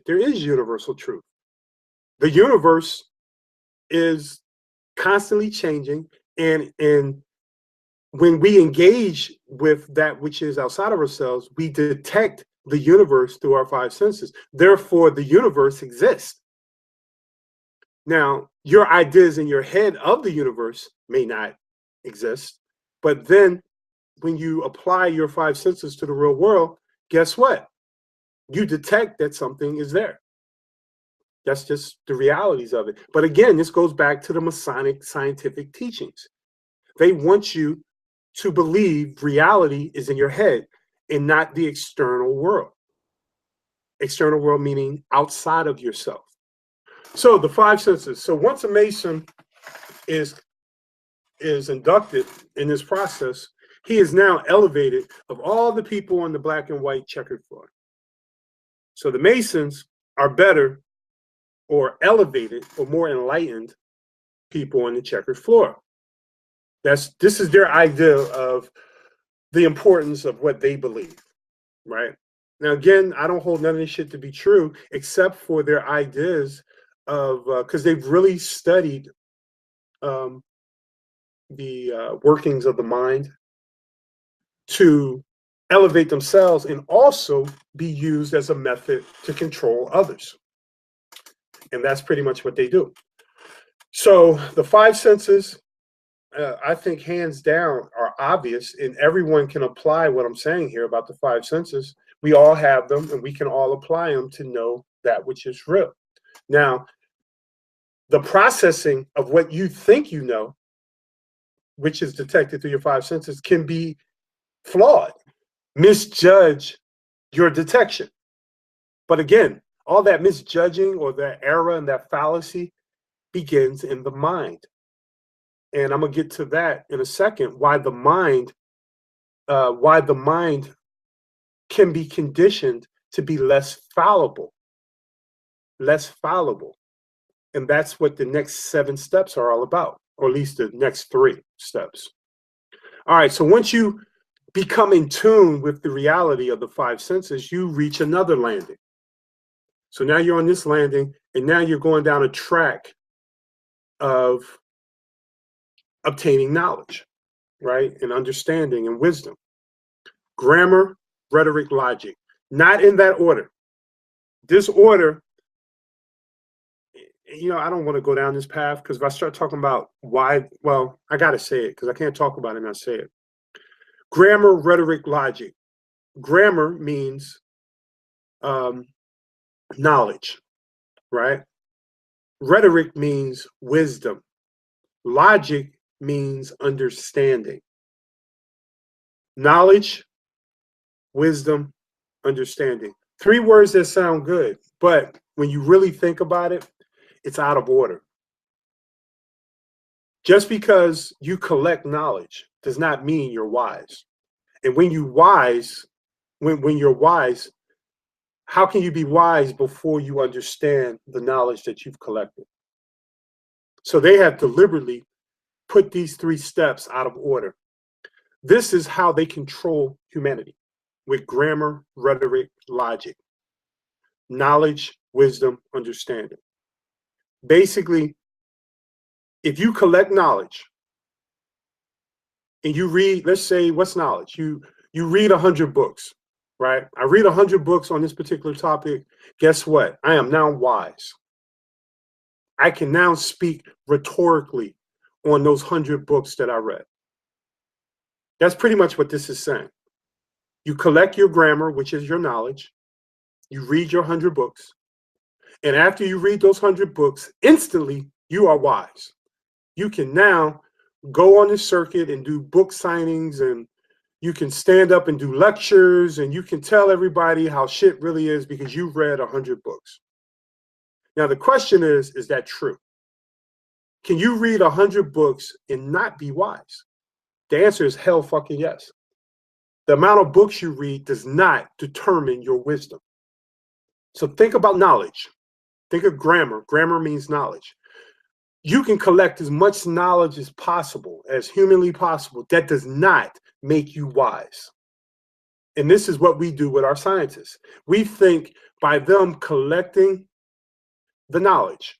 There is universal truth. The universe is constantly changing, and when we engage with that which is outside of ourselves, we detect the universe through our five senses. Therefore, the universe exists. Now, your ideas in your head of the universe may not exist, but then when you apply your five senses to the real world, guess what? You detect that something is there. That's just the realities of it. But again, this goes back to the Masonic scientific teachings. They want you to believe reality is in your head and not the external world. External world meaning outside of yourself. So the five senses. So once a Mason is inducted in this process, he is now elevated of all the people on the black and white checkered floor. So the Masons are better or elevated or more enlightened people on the checkered floor. This is their idea of the importance of what they believe, right? Now, again, I don't hold none of this shit to be true, except for their ideas of, because they've really studied the workings of the mind to elevate themselves and also be used as a method to control others. And that's pretty much what they do. So the five senses, I think hands down are obvious, and everyone can apply what I'm saying here about the five senses. We all have them, and we can all apply them to know that which is real. Now, the processing of what you think you know, which is detected through your five senses, can be flawed, misjudge your detection. But again, all that misjudging or that error and that fallacy begins in the mind. And I'm gonna get to that in a second, why the mind can be conditioned to be less fallible. And that's what the next 7 steps are all about, or at least the next 3 steps. All right, so once you become in tune with the reality of the five senses, you reach another landing. So now you're on this landing, and now you're going down a track of obtaining knowledge, right? And understanding and wisdom. Grammar, rhetoric, logic. Not in that order. This order, you know, I don't want to go down this path, because if I start talking about why, well, I got to say it, because I can't talk about it and not say it. Grammar, rhetoric, logic. Grammar means knowledge, right? Rhetoric means wisdom. Logic means understanding. Knowledge, wisdom, understanding. 3 words that sound good, but when you really think about it, it's out of order. Just because you collect knowledge does not mean you're wise. And when you're wise, how can you be wise before you understand the knowledge that you've collected? So they have deliberately put these 3 steps out of order. This is how they control humanity, with grammar, rhetoric, logic, knowledge, wisdom, understanding. Basically, if you collect knowledge and you read, let's say, what's knowledge? You read 100 books, right? I read 100 books on this particular topic. Guess what? I am now wise. I can now speak rhetorically on those 100 books that I read. That's pretty much what this is saying. You collect your grammar, which is your knowledge. You read your 100 books. And after you read those 100 books, instantly you are wise. You can now go on the circuit and do book signings, and you can stand up and do lectures, and you can tell everybody how shit really is because you read 100 books. Now, the question is that true? Can you read 100 books and not be wise? The answer is hell fucking yes. The amount of books you read does not determine your wisdom. So think about knowledge. Think of grammar. Grammar means knowledge. You can collect as much knowledge as possible, as humanly possible. That does not make you wise. And this is what we do with our scientists. We think by them collecting the knowledge,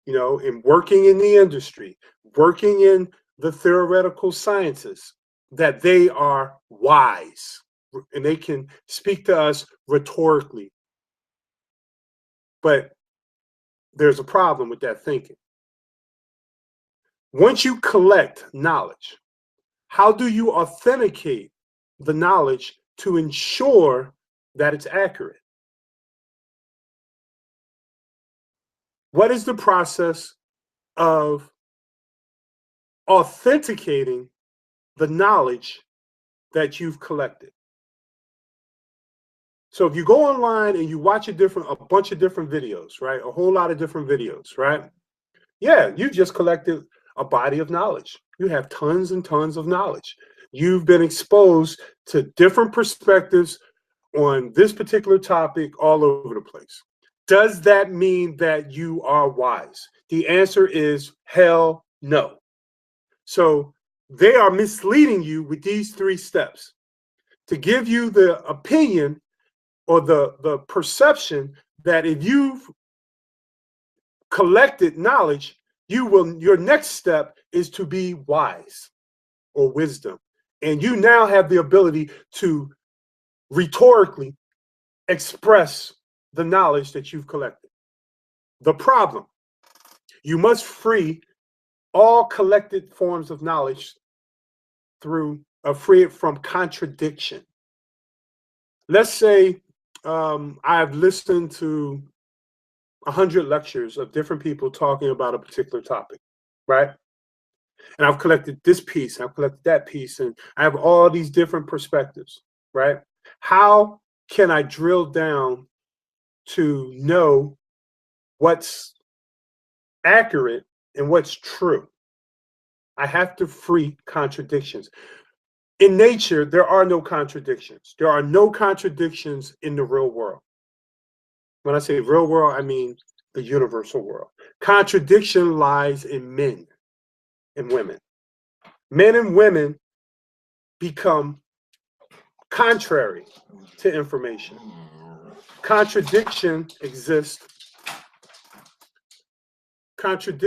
and working in the industry, working in the theoretical sciences, that they are wise and they can speak to us rhetorically. But there's a problem with that thinking. Once you collect knowledge, how do you authenticate the knowledge to ensure that it's accurate? What is the process of authenticating the knowledge that you've collected? So if you go online and you watch a bunch of different videos, right? A whole lot of different videos, right? Yeah, you just collected a body of knowledge. You have tons and tons of knowledge. You've been exposed to different perspectives on this particular topic all over the place. Does that mean that you are wise? The answer is hell no. So they are misleading you with these 3 steps to give you the opinion or the perception that if you've collected knowledge, your next step is to be wise or wisdom. And you now have the ability to rhetorically express the knowledge that you've collected. The problem, you must free all collected forms of knowledge free it from contradiction. Let's say I've listened to 100 lectures of different people talking about a particular topic, right? And I've collected this piece, I've collected that piece, and I have all these different perspectives, right? How can I drill down to know what's accurate and what's true? I have to free contradictions. In nature, there are no contradictions. There are no contradictions in the real world. When I say real world, I mean the universal world. Contradiction lies in men and women. Men and women become contrary to information. Contradiction exists. Give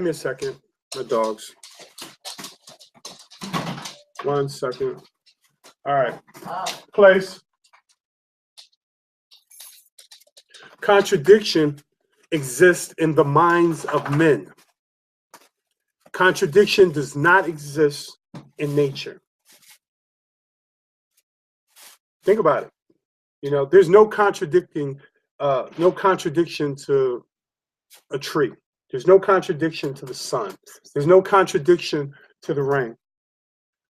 me a second, my dogs. 1 second. All right, place. Contradiction exists in the minds of men. Contradiction does not exist in nature. Think about it. There's no contradiction to a tree. There's no contradiction to the sun. There's no contradiction to the rain.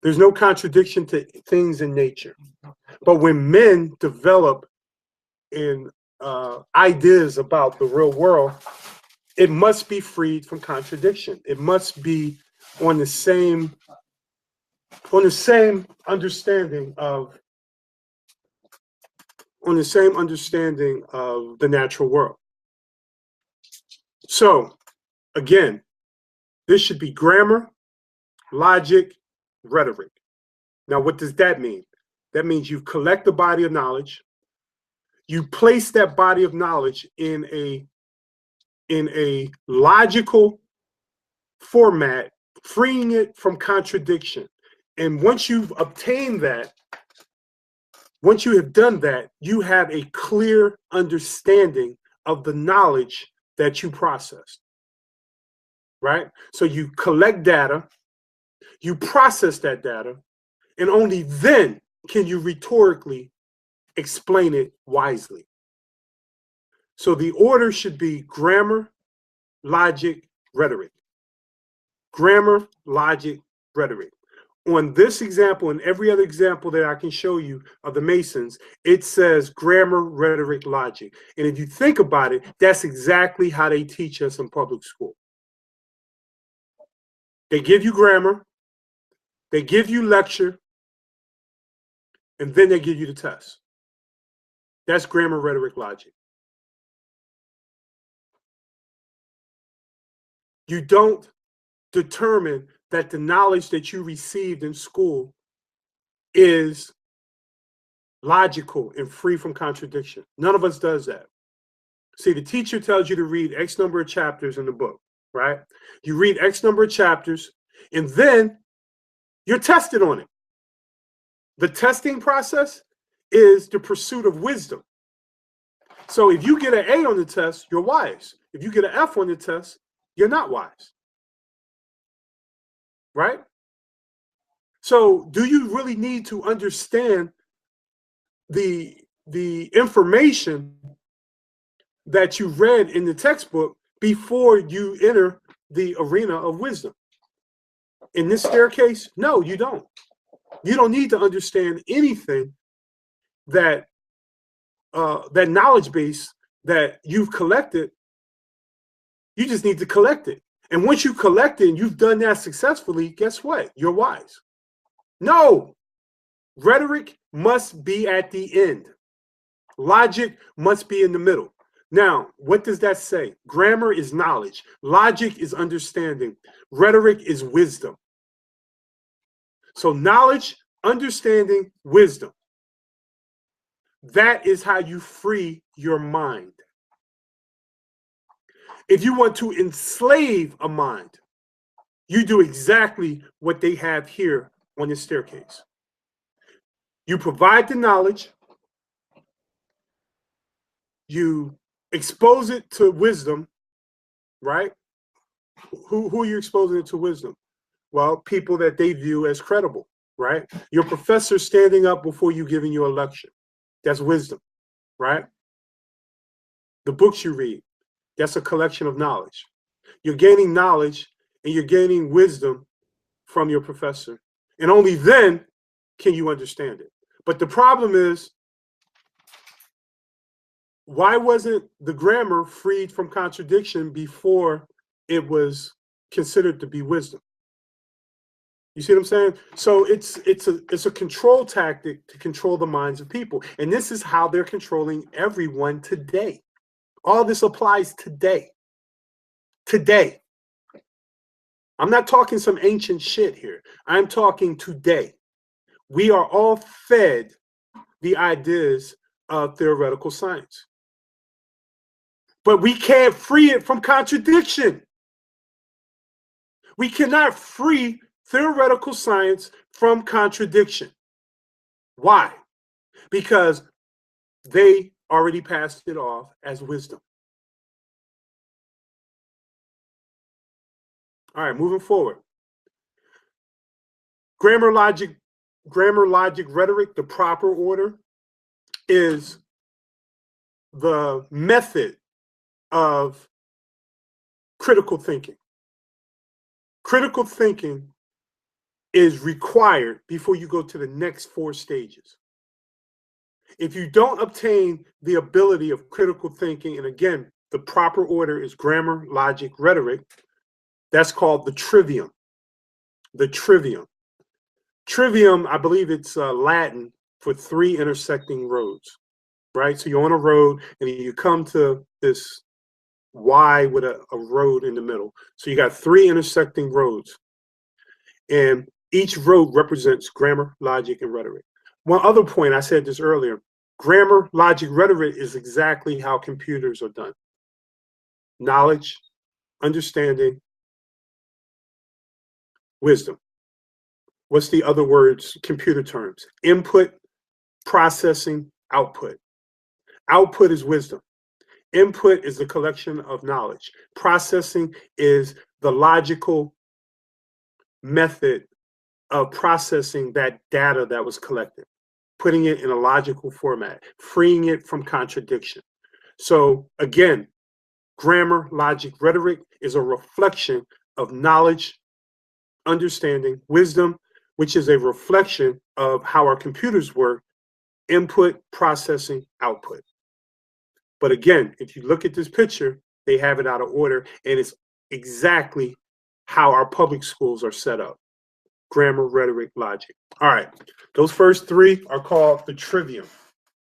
There's no contradiction to things in nature. But when men develop in ideas about the real world, it must be freed from contradiction. It must be on the same understanding of the natural world. So again, this should be grammar, logic, rhetoric. Now, what does that mean? That means you collect the body of knowledge, you place that body of knowledge in a logical format, freeing it from contradiction. And once you've obtained that, once you have done that, you have a clear understanding of the knowledge that you processed, right? So you collect data, you process that data, and only then can you rhetorically explain it wisely. So the order should be grammar, logic, rhetoric. Grammar, logic, rhetoric. On this example and every other example that I can show you of the Masons, it says grammar, rhetoric, logic. And if you think about it, that's exactly how they teach us in public school. They give you grammar, they give you lecture, and then they give you the test. That's grammar, rhetoric, logic. You don't determine that the knowledge that you received in school is logical, and free from contradiction. None of us does that. See, the teacher tells you to read X number of chapters in the book, right? You read X number of chapters, and then you're tested on it. The testing process is the pursuit of wisdom. So if you get an A on the test, you're wise. If you get an F on the test, you're not wise. Right? So do you really need to understand the information that you read in the textbook before you enter the arena of wisdom? In this staircase, no, you don't. You don't need to understand anything that that knowledge base that you've collected. You just need to collect it. And once you collect it and you've done that successfully, guess what? You're wise. No, rhetoric must be at the end. Logic must be in the middle. Now, what does that say? Grammar is knowledge. Logic is understanding. Rhetoric is wisdom. So knowledge, understanding, wisdom. That is how you free your mind. If you want to enslave a mind, you do exactly what they have here on the staircase. You provide the knowledge, you expose it to wisdom, right? Who are you exposing it to wisdom? Well, people that they view as credible, right? Your professor standing up before you giving you a lecture. That's wisdom, right? The books you read, that's a collection of knowledge. You're gaining knowledge and you're gaining wisdom from your professor. And only then can you understand it. But the problem is, why wasn't the grammar freed from contradiction before it was considered to be wisdom? You see what I'm saying? So it's a control tactic to control the minds of people. And this is how they're controlling everyone today. All this applies today. Today. I'm not talking some ancient shit here. I'm talking today. We are all fed the ideas of theoretical science. But we can't free it from contradiction. We cannot free theoretical science from contradiction. Why? Because they already passed it off as wisdom. All right, moving forward. Grammar, logic, rhetoric, the proper order is the method of critical thinking. Critical thinking is required before you go to the next 4 stages. If you don't obtain the ability of critical thinking, and again, the proper order is grammar, logic, rhetoric, that's called the trivium. The trivium. Trivium, I believe it's Latin for 3 intersecting roads, right? So you're on a road and you come to this Y with a road in the middle. So you got 3 intersecting roads. And each road represents grammar, logic, and rhetoric. One other point, I said this earlier, grammar, logic, rhetoric is exactly how computers are done. Knowledge, understanding, wisdom. What's the other words, computer terms? Input, processing, output. Output is wisdom. Input is the collection of knowledge. Processing is the logical method of processing that data that was collected, putting it in a logical format, freeing it from contradiction. So again, grammar, logic, rhetoric is a reflection of knowledge, understanding, wisdom, which is a reflection of how our computers work, input, processing, output. But again, if you look at this picture, they have it out of order, and it's exactly how our public schools are set up. Grammar, rhetoric, logic. All right, those first 3 are called the trivium.